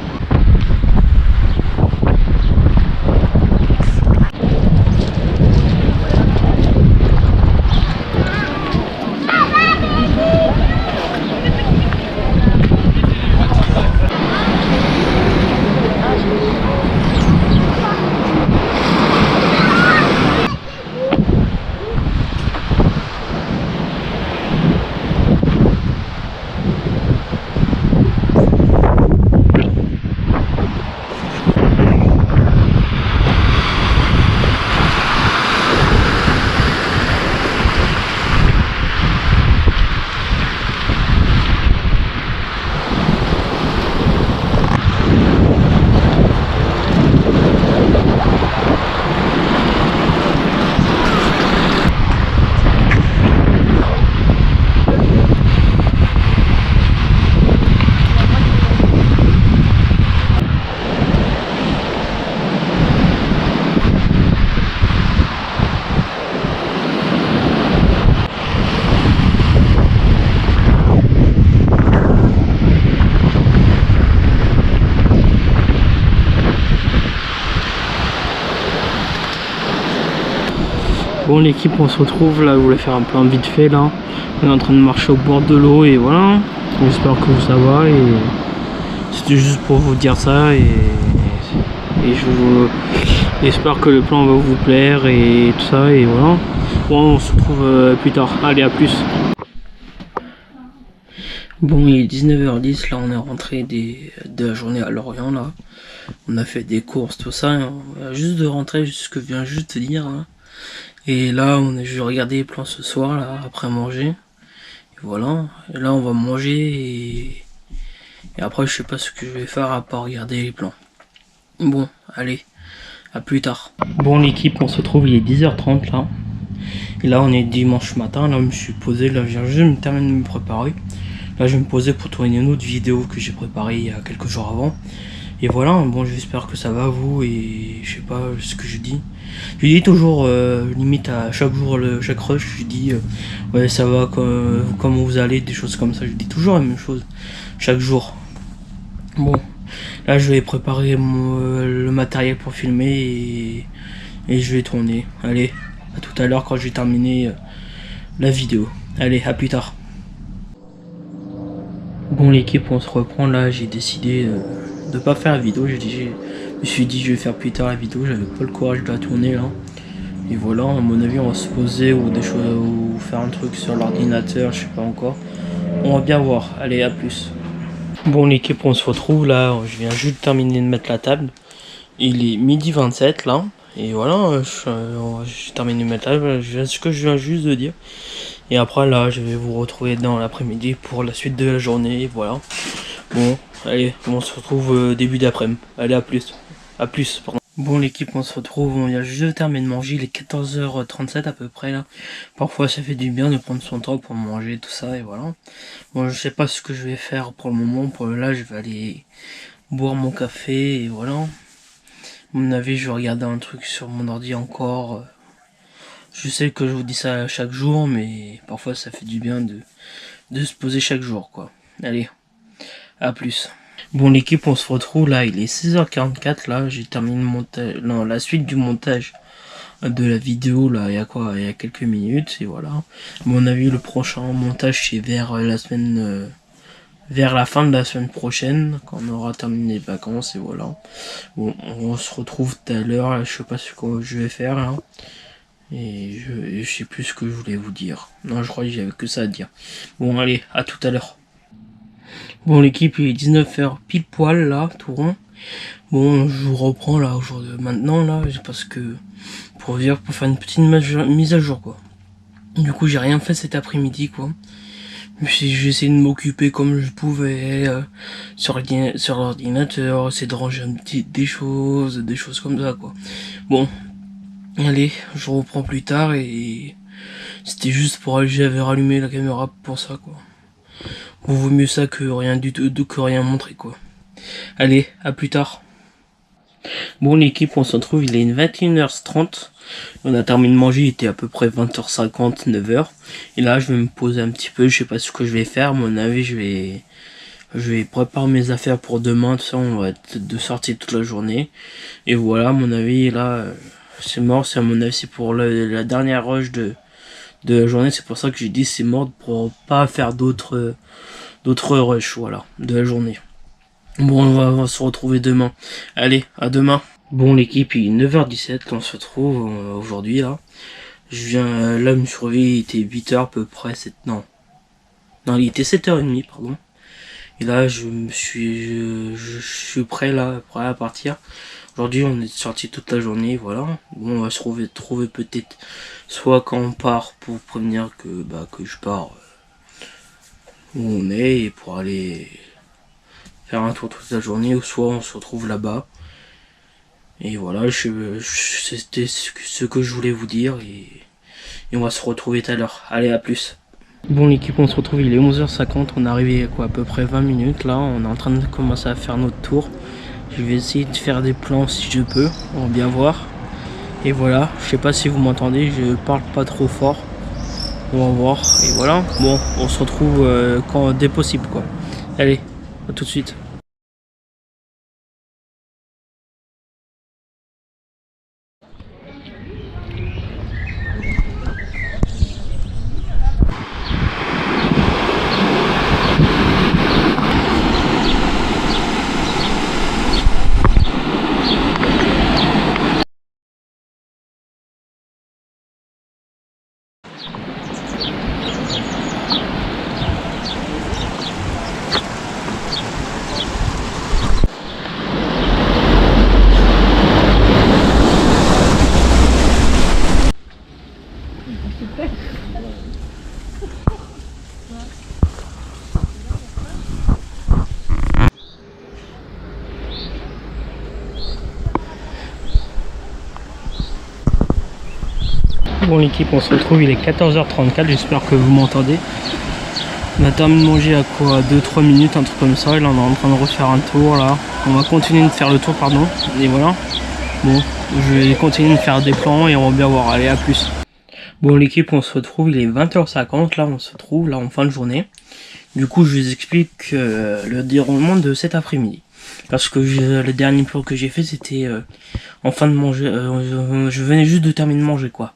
Bon, l'équipe, on se retrouve là, je voulais faire un plan vite fait là. On est en train de marcher au bord de l'eau et voilà. J'espère que ça va et c'était juste pour vous dire ça et j'espère que le plan va vous plaire et tout ça et voilà. Bon, on se retrouve plus tard. Allez, à plus. Bon, il est 19h10, là on est rentré de la journée à Lorient là. On a fait des courses, tout ça. On vient juste de rentrer, ce que je viens juste de dire là. Et là, je vais regarder les plans ce soir, là, après manger. Et voilà. Et là, on va manger et après, je sais pas ce que je vais faire à part regarder les plans. Bon, allez, à plus tard. Bon, l'équipe, on se retrouve, il est 10h30 là. Et là, on est dimanche matin. Là, je me suis posé, là, je viens juste de me terminer de me préparer. Là, je vais me poser pour tourner une autre vidéo que j'ai préparée il y a quelques jours avant. Et voilà, bon, j'espère que ça va vous et je sais pas ce que je dis. Je dis toujours, limite à chaque jour, chaque rush, je dis ouais ça va, comment vous allez, des choses comme ça. Je dis toujours la même chose, chaque jour. Bon, là je vais préparer le matériel pour filmer et je vais tourner. Allez, à tout à l'heure quand j'ai terminé la vidéo. Allez, à plus tard. Bon, l'équipe, on se reprend là, j'ai décidé de pas faire la vidéo, je me suis dit je vais faire plus tard la vidéo, j'avais pas le courage de la tourner là. Et voilà, à mon avis on va se poser ou des choses ou faire un truc sur l'ordinateur, je sais pas encore. On va bien voir, allez, à plus. Bon, l'équipe, on se retrouve là, je viens juste de terminer de mettre la table. Il est 12h27 là. Et voilà, j'ai terminé de mettre la table, ce que je viens juste de dire. Et après là, je vais vous retrouver dans l'après-midi pour la suite de la journée, et voilà. Bon, allez, on se retrouve début d'après-midi. Allez, à plus. À plus, pardon. Bon, l'équipe, on se retrouve, on vient juste de terminer de manger, il est 14h37 à peu près là. Parfois ça fait du bien de prendre son temps pour manger, tout ça, et voilà. Bon, je sais pas ce que je vais faire pour le moment, là je vais aller boire mon café et voilà. À mon avis, je vais regarder un truc sur mon ordi encore. Je sais que je vous dis ça chaque jour, mais parfois ça fait du bien de se poser chaque jour, quoi. Allez, à plus. Bon, l'équipe, on se retrouve là, il est 16h44, là, j'ai terminé le montage, non, la suite du montage de la vidéo, là, il y a quelques minutes, et voilà. À mon avis, le prochain montage, c'est vers vers la fin de la semaine prochaine, quand on aura terminé les vacances, et voilà. Bon, on se retrouve tout à l'heure, je sais pas ce que je vais faire, là. Et je sais plus ce que je voulais vous dire. Non, je crois que j'avais que ça à dire. Bon, allez, à tout à l'heure. Bon, l'équipe, il est 19h pile poil, là, tout rond. Bon, je vous reprends, là, aujourd'hui, maintenant, là, parce que, pour faire une petite mise à jour, quoi. Du coup, j'ai rien fait cet après-midi, quoi. J'ai essayé de m'occuper comme je pouvais, sur l'ordinateur, essayer de ranger des choses comme ça, quoi. Bon. Allez, je reprends plus tard et c'était juste pour j'avais rallumé la caméra pour ça, quoi. Bon, vaut mieux ça que rien du tout, que rien montrer, quoi. Allez, à plus tard. Bon, l'équipe, on se retrouve, il est 21h30. On a terminé de manger, il était à peu près 20h50, 9h. Et là, je vais me poser un petit peu, je sais pas ce que je vais faire. À mon avis, je vais préparer mes affaires pour demain. Tout ça, on va être de sortie toute la journée. Et voilà, à mon avis, là, c'est mort. C'est à mon avis, c'est pour la dernière rush de la journée. C'est pour ça que j'ai dit c'est mort pour pas faire d'autres rushs, voilà, de la journée. Bon, on va se retrouver demain. Allez, à demain. Bon, l'équipe, il est 9h17, on se retrouve aujourd'hui, là. Je viens, là, me suis réveillé, il était 8h à peu près, non, il était 7h30, pardon. Et là, je suis prêt, là, prêt à partir. Aujourd'hui, on est sorti toute la journée, voilà. Bon, on va se trouver peut-être, soit quand on part pour prévenir que je pars où on est, et pour aller faire un tour toute la journée, ou soit on se retrouve là-bas. Et voilà, c'était ce que je voulais vous dire, et on va se retrouver tout à l'heure. Allez, à plus. Bon, l'équipe, on se retrouve, il est 11h50, on est arrivé à peu près 20 minutes, là, on est en train de commencer à faire notre tour. Je vais essayer de faire des plans si je peux, on va bien voir. Et voilà, je sais pas si vous m'entendez, je parle pas trop fort. On va voir, et voilà. Bon, on se retrouve dès possible, quoi. Allez, à tout de suite. Bon, l'équipe, on se retrouve, il est 14h34, j'espère que vous m'entendez. On a terminé de manger à quoi, 2-3 minutes, un truc comme ça, et là on est en train de refaire un tour, là. On va continuer de faire le tour, pardon, et voilà. Bon, je vais continuer de faire des plans et on va bien voir, allez, à plus. Bon, l'équipe, on se retrouve, il est 20h50, là on se retrouve, là en fin de journée. Du coup, je vous explique le déroulement de cet après-midi. Parce que le dernier plan que j'ai fait, c'était en fin de manger, je venais juste de terminer de manger, quoi.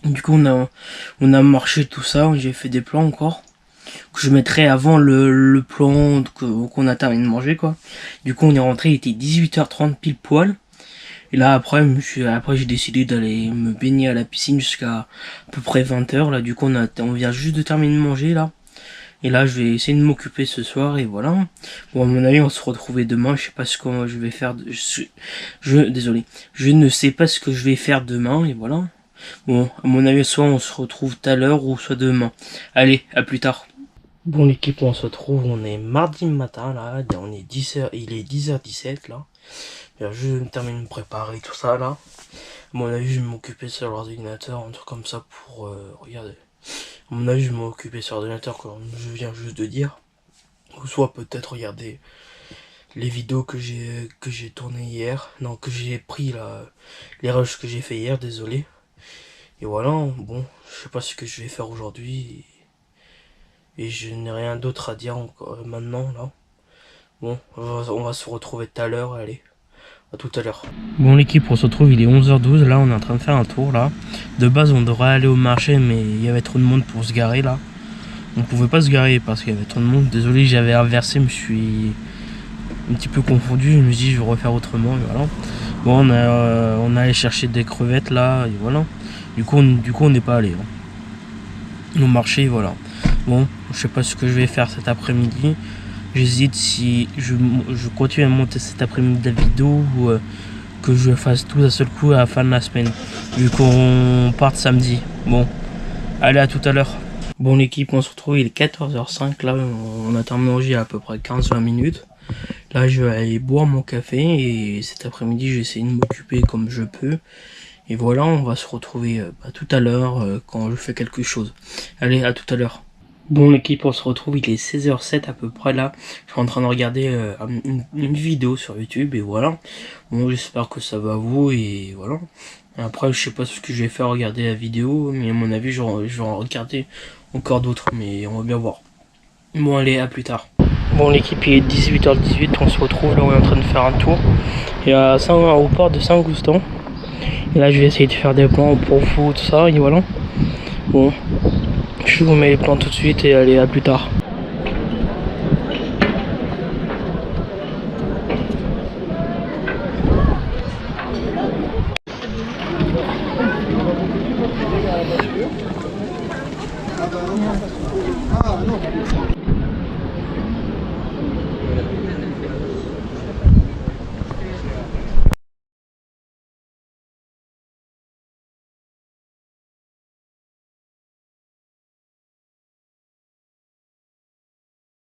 Du coup, on a marché tout ça, j'ai fait des plans encore, que je mettrai avant le plan qu'on a terminé de manger, quoi. Du coup, on est rentré, il était 18h30 pile poil. Et là, après j'ai décidé d'aller me baigner à la piscine jusqu'à à peu près 20h, là. Du coup, on vient juste de terminer de manger, là. Et là, je vais essayer de m'occuper ce soir, et voilà. Bon, à mon avis, on se retrouvait demain, je sais pas ce que je vais faire, désolé. Je ne sais pas ce que je vais faire demain, et voilà. Bon, à mon avis, soit on se retrouve tout à l'heure, ou soit demain. Allez, à plus tard. Bon, l'équipe, on se retrouve, on est mardi matin, là, on est 10h, il est 10h17, là. Je vais me terminer de me préparer, tout ça, là. À mon avis, je vais m'occuper sur l'ordinateur, un truc comme ça pour, regarder. À mon avis, je vais m'occuper sur l'ordinateur, comme je viens juste de dire. Ou soit peut-être regarder les vidéos que j'ai tourné hier, non que j'ai pris là, les rushs que j'ai fait hier, désolé. Et voilà, bon, je sais pas ce que je vais faire aujourd'hui et je n'ai rien d'autre à dire encore maintenant là. Bon, on va se retrouver tout à l'heure, allez, à tout à l'heure. Bon l'équipe, on se retrouve, il est 11h12, là on est en train de faire un tour là. De base on devrait aller au marché mais il y avait trop de monde pour se garer là. On pouvait pas se garer parce qu'il y avait trop de monde, désolé j'avais inversé, je me suis un petit peu confondu, je me suis dit je vais refaire autrement et voilà. Bon on a allé chercher des crevettes là et voilà. Du coup on n'est pas allé au marché, voilà. Bon, je sais pas ce que je vais faire cet après-midi. J'hésite si je continue à monter cet après-midi la vidéo ou que je fasse tout d'un seul coup à la fin de la semaine. Vu qu'on parte samedi. Bon, allez à tout à l'heure. Bon l'équipe, on se retrouve, il est 14h05. Là, on a terminé de manger à peu près 15-20 minutes. Là, je vais aller boire mon café et cet après-midi, j'ai essayé de m'occuper comme je peux. Et voilà, on va se retrouver tout à l'heure quand je fais quelque chose. Allez, à tout à l'heure. Bon l'équipe, on se retrouve, il est 16h07 à peu près là. Je suis en train de regarder une vidéo sur YouTube et voilà. Bon, j'espère que ça va à vous et voilà. Après, je sais pas ce que je vais faire, regarder la vidéo, mais à mon avis, je vais en regarder encore d'autres, mais on va bien voir. Bon allez, à plus tard. Bon l'équipe, il est 18h18, on se retrouve là, on est en train de faire un tour. Il y a au port de Saint-Goustan. Et là, je vais essayer de faire des plans pour vous, tout ça, et voilà. Bon. Je vous mets les plans tout de suite et allez, à plus tard.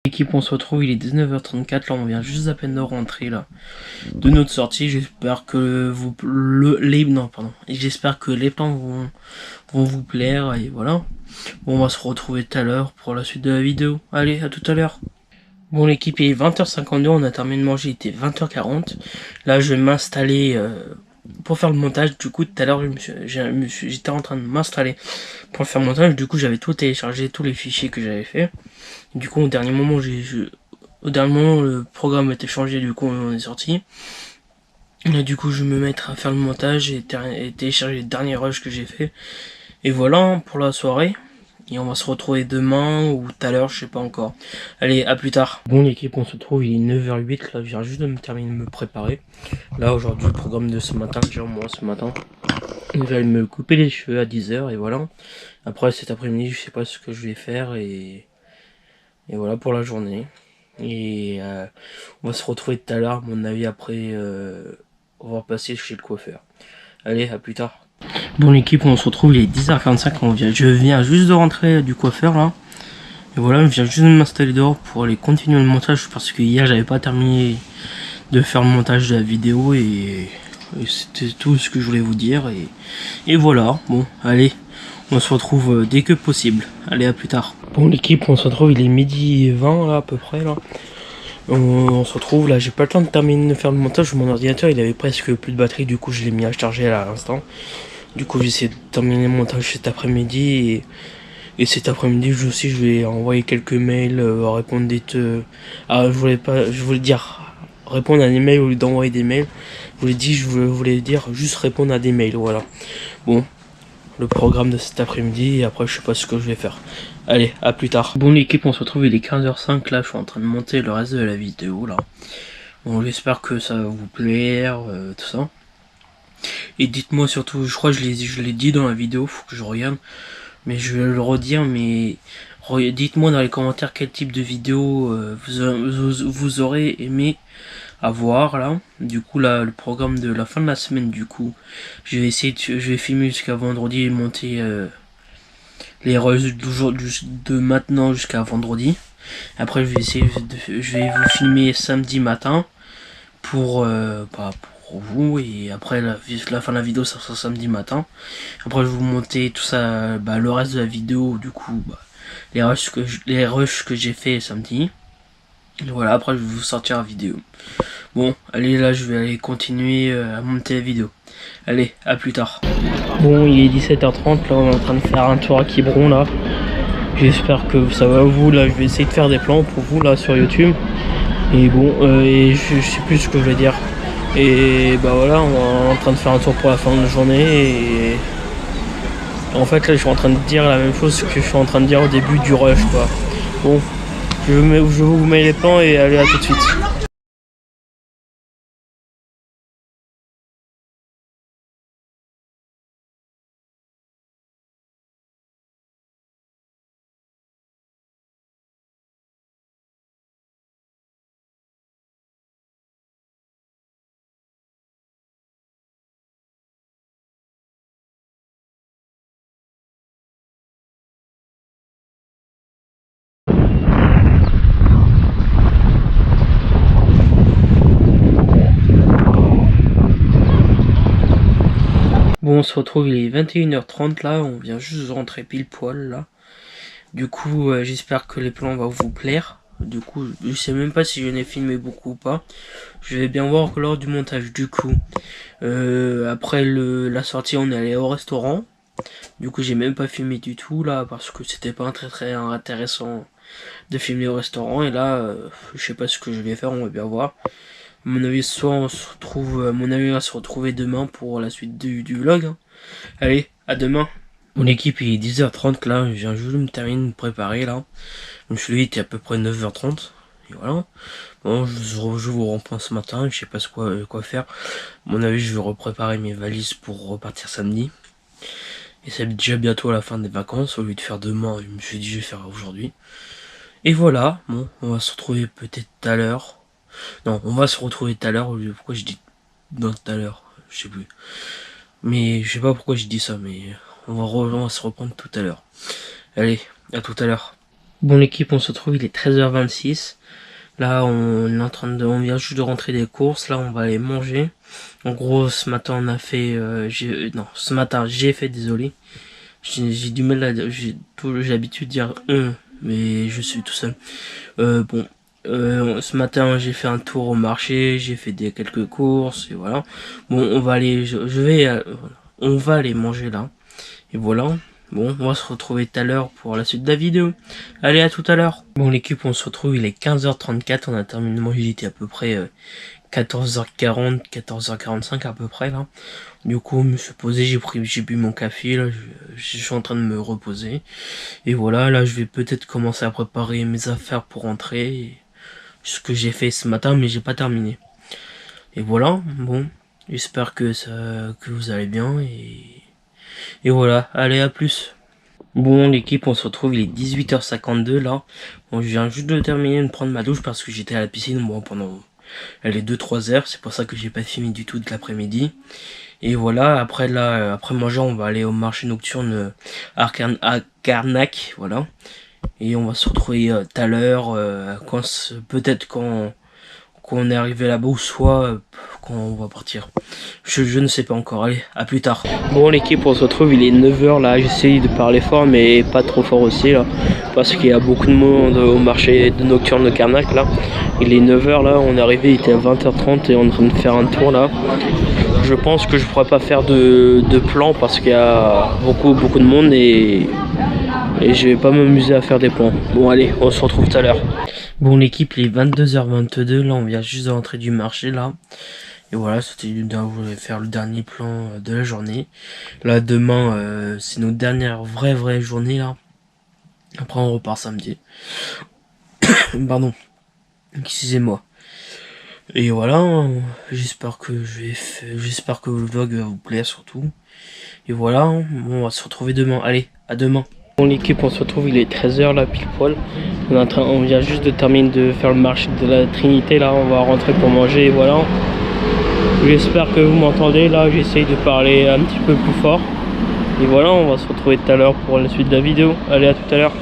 L'équipe, on se retrouve, il est 19h34, là on vient juste à peine de rentrer là de notre sortie. J'espère que j'espère que les plans vont vous plaire et voilà. Bon, on va se retrouver tout à l'heure pour la suite de la vidéo. Allez, à tout à l'heure. Bon l'équipe, il est 20h52, on a terminé de manger, il était 20h40. Là je vais m'installer pour faire le montage. Du coup tout à l'heure j'étais en train de m'installer pour faire le montage. Du coup j'avais tout téléchargé, tous les fichiers que j'avais fait. Du coup au dernier moment le programme a été changé, du coup on est sorti. Là du coup je vais me mettre à faire le montage et télécharger les derniers rushs que j'ai fait. Et voilà pour la soirée. Et on va se retrouver demain ou tout à l'heure, je sais pas encore. Allez, à plus tard. Bon l'équipe, on se retrouve, il est 9h08, là je viens juste de me terminer de me préparer. Là aujourd'hui, le programme de ce matin, déjà moi ce matin. Je vais aller me couper les cheveux à 10h et voilà. Après cet après-midi, je sais pas ce que je vais faire et voilà pour la journée. Et on va se retrouver tout à l'heure, à mon avis après on va passer chez le coiffeur. Allez, à plus tard. Bon l'équipe, on se retrouve, il est 10h45, je viens juste de rentrer du coiffeur là. Et voilà, je viens juste de m'installer dehors pour aller continuer le montage parce que hier j'avais pas terminé de faire le montage de la vidéo et c'était tout ce que je voulais vous dire et voilà. Bon allez, on se retrouve dès que possible. Allez, à plus tard. Bon l'équipe, on se retrouve, il est midi 20 là à peu près là. On se retrouve là, j'ai pas le temps de terminer de faire le montage, mon ordinateur il avait presque plus de batterie, du coup je l'ai mis à charger à l'instant. Du coup j'essaie de terminer le montage cet après-midi et cet après-midi aussi je vais envoyer quelques mails, répondre je voulais dire répondre à des mails au lieu d'envoyer des mails. Je voulais dire juste répondre à des mails, voilà. Bon, le programme de cet après-midi et après je sais pas ce que je vais faire. Allez, à plus tard. Bon l'équipe, on se retrouve, il est 15h05 là, je suis en train de monter le reste de la vidéo là. Bon, j'espère que ça va vous plaire, tout ça. Et dites-moi surtout, je crois que je l'ai dit dans la vidéo, faut que je regarde. Mais je vais le redire, mais dites-moi dans les commentaires quel type de vidéo vous aurez aimé avoir là. Du coup là, le programme de la fin de la semaine, du coup, je vais filmer jusqu'à vendredi et monter les rushs de maintenant jusqu'à vendredi. Après je vais vous filmer samedi matin pour vous et après la fin de la vidéo ça sera samedi matin. Après je vais vous monter tout ça, le reste de la vidéo, du coup les rushs que j'ai fait samedi Et voilà, après je vais vous sortir la vidéo. Bon, allez, là je vais aller continuer à monter la vidéo. Allez, à plus tard. Bon, il est 17h30, là on est en train de faire un tour à Quiberon là. J'espère que ça va vous, là je vais essayer de faire des plans pour vous là sur YouTube. Et bon, et je sais plus ce que je vais dire. Et bah voilà, on est en train de faire un tour pour la fin de la journée. Et en fait là je suis en train de dire la même chose que je suis en train de dire au début du rush quoi. Bon, je vous mets les plans et allez, à tout de suite. Bon, on se retrouve, il est 21h30 là, on vient juste de rentrer pile poil là. Du coup, j'espère que les plans vont vous plaire. Du coup, je sais même pas si je n'ai filmé beaucoup ou pas. Je vais bien voir lors du montage. Du coup, après la sortie, on est allé au restaurant. Du coup, j'ai même pas filmé du tout là parce que c'était pas très intéressant de filmer au restaurant. Et là, je sais pas ce que je vais faire, on va bien voir. À mon avis, soit on se retrouve, à mon avis, on va se retrouver demain pour la suite du vlog. Hein. Allez, à demain. Mon équipe il est 10h30 là, je viens juste de me terminer de me préparer là. Donc celui était à peu près 9h30. Et voilà. Bon, je vous reprends ce matin, je sais pas quoi faire. À mon avis, je vais repréparer mes valises pour repartir samedi. Et c'est déjà bientôt à la fin des vacances, au lieu de faire demain, je me suis dit je vais faire aujourd'hui. Et voilà, bon, on va se retrouver peut-être tout à l'heure. Non, on va se retrouver tout à l'heure, pourquoi je dis dans tout à l'heure, je sais plus. Mais je sais pas pourquoi je dis ça, mais on va se reprendre tout à l'heure. Allez, à tout à l'heure. Bon l'équipe, on se retrouve, il est 13h26. Là, on vient juste de rentrer des courses. Là, on va aller manger. En gros, ce matin, on a fait, ce matin, j'ai fait, désolé. J'ai du mal à, j'ai l'habitude de dire mais je suis tout seul. Bon, ce matin, j'ai fait un tour au marché, j'ai fait quelques courses et voilà. Bon, on va aller, on va aller manger là. Et voilà. Bon, on va se retrouver tout à l'heure pour la suite de la vidéo. Allez, à tout à l'heure. Bon, l'équipe, on se retrouve, il est 15h34. On a terminé de manger, il était à peu près 14h40, 14h45 à peu près là. Du coup, je me suis posé, j'ai bu mon café, là, je suis en train de me reposer. Et voilà, là, je vais peut-être commencer à préparer mes affaires pour rentrer. Ce que j'ai fait ce matin, mais j'ai pas terminé. Et voilà, bon, j'espère que vous allez bien et voilà, allez, à plus. Bon l'équipe, on se retrouve, il est 18h52 là. Bon, je viens juste de terminer de prendre ma douche parce que j'étais à la piscine pendant les 2-3 heures. C'est pour ça que j'ai pas filmé du tout de l'après-midi. Et voilà, après manger, on va aller au marché nocturne à Carnac, voilà. Et on va se retrouver tout à l'heure, peut-être quand on est arrivé là-bas ou soit quand on va partir. Je ne sais pas encore, allez, à plus tard. Bon l'équipe, on se retrouve, il est 9h là, j'essaye de parler fort mais pas trop fort aussi là, parce qu'il y a beaucoup de monde au marché de nocturne de Carnac là. Il est 9h là, on est arrivé, il était à 20h30 et on est en train de faire un tour là. Je pense que je pourrais pas faire de plan parce qu'il y a beaucoup de monde et je vais pas m'amuser à faire des plans. Bon allez, on se retrouve tout à l'heure. Bon l'équipe, il est 22h22, là on vient juste de rentrer du marché là. Et voilà, c'était faire le dernier plan de la journée. Là demain, c'est notre dernière vraie journée là. Après on repart samedi. Pardon, excusez-moi. Et voilà, j'espère que le vlog va vous plaire surtout. Et voilà, bon, on va se retrouver demain. Allez, à demain. Bon l'équipe, on se retrouve, il est 13h là pile poil. On vient juste de terminer de faire le marché de la Trinité là, on va rentrer pour manger et voilà. J'espère que vous m'entendez là, j'essaye de parler un petit peu plus fort. Et voilà, on va se retrouver tout à l'heure pour la suite de la vidéo. Allez, à tout à l'heure.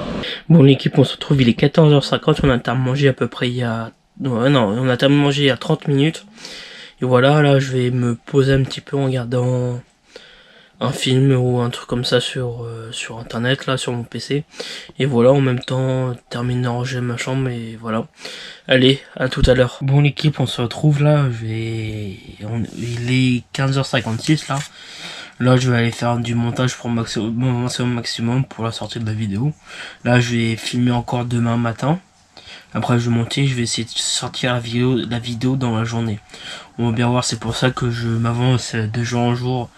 Bon l'équipe, on se retrouve, il est 14h50, on a terminé de manger à peu près il y a... Non, on a terminé de manger il y a 30 minutes. Et voilà, là je vais me poser un petit peu en regardant un film ou un truc comme ça sur internet là, sur mon PC. Et voilà, en même temps, terminer d'enregistrer ma chambre et voilà. Allez, à tout à l'heure. Bon l'équipe, on se retrouve là, il est 15h56 là. Là je vais aller faire du montage pour maximum pour la sortie de la vidéo. Là je vais filmer encore demain matin. Après je vais monter, je vais essayer de sortir la vidéo dans la journée. On va bien voir, c'est pour ça que je m'avance de jour en jour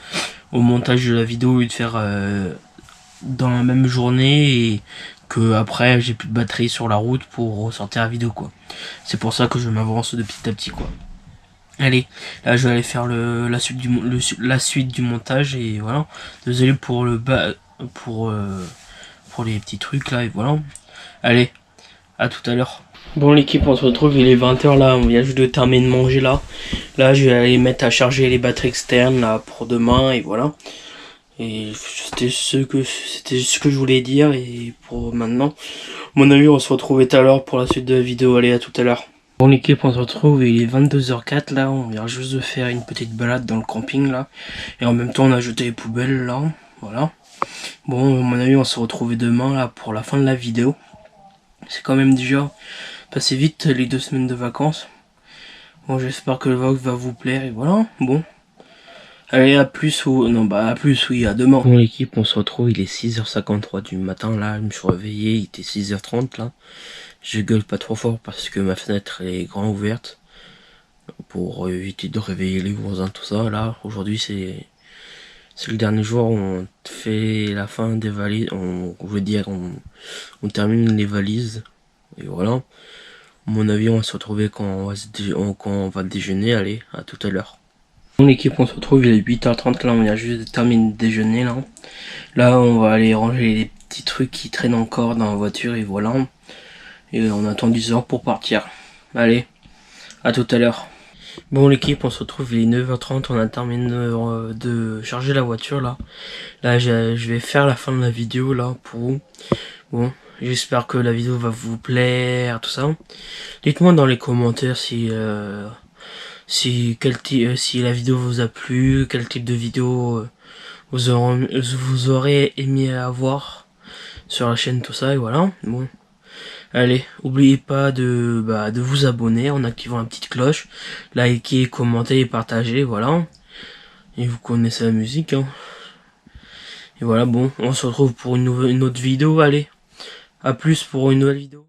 au montage de la vidéo et de faire dans la même journée et que après j'ai plus de batterie sur la route pour ressortir la vidéo quoi. C'est pour ça que je m'avance de petit à petit quoi. Allez, là je vais aller faire la suite du montage et voilà. Désolé pour pour les petits trucs là et voilà. Allez, à tout à l'heure. Bon l'équipe, on se retrouve, il est 20h là, on vient juste de terminer de manger là. Là je vais aller mettre à charger les batteries externes là pour demain et voilà. Et c'était ce que je voulais dire et pour maintenant. À mon avis on se retrouve tout à l'heure pour la suite de la vidéo, allez à tout à l'heure. Bon l'équipe, on se retrouve, il est 22h04 là, on vient juste de faire une petite balade dans le camping là. Et en même temps on a jeté les poubelles là, voilà. Bon à mon avis on se retrouve demain là pour la fin de la vidéo. C'est quand même déjà passé vite les 2 semaines de vacances. Bon j'espère que le vlog va vous plaire et voilà, bon. Allez à plus ou... Non bah à plus oui, à demain. Bon l'équipe, on se retrouve, il est 6h53 du matin là, je me suis réveillé, il était 6h30 là. Je gueule pas trop fort parce que ma fenêtre est grand ouverte. Pour éviter de réveiller les voisins, tout ça. Là, aujourd'hui c'est le dernier jour où on fait la fin des valises. On termine les valises. Et voilà. À mon avis, on va se retrouver quand on va déjeuner. Allez, à tout à l'heure. Mon équipe, on se retrouve, il est 8h30 là, on vient juste de terminer de déjeuner là. Là, on va aller ranger les petits trucs qui traînent encore dans la voiture et voilà. Et on attend 10h pour partir. Allez, à tout à l'heure. Bon l'équipe, on se retrouve, il est 9h30, on a terminé de charger la voiture là. Là je vais faire la fin de la vidéo là pour vous. Bon, j'espère que la vidéo va vous plaire, tout ça. Dites-moi dans les commentaires si la vidéo vous a plu, quel type de vidéo vous aurez aimé avoir sur la chaîne, tout ça et voilà. Bon. Allez, n'oubliez pas de vous abonner en activant la petite cloche, liker, commenter et partager, voilà. Et vous connaissez la musique, hein. Et voilà, bon, on se retrouve pour une autre vidéo, allez. À plus pour une nouvelle vidéo.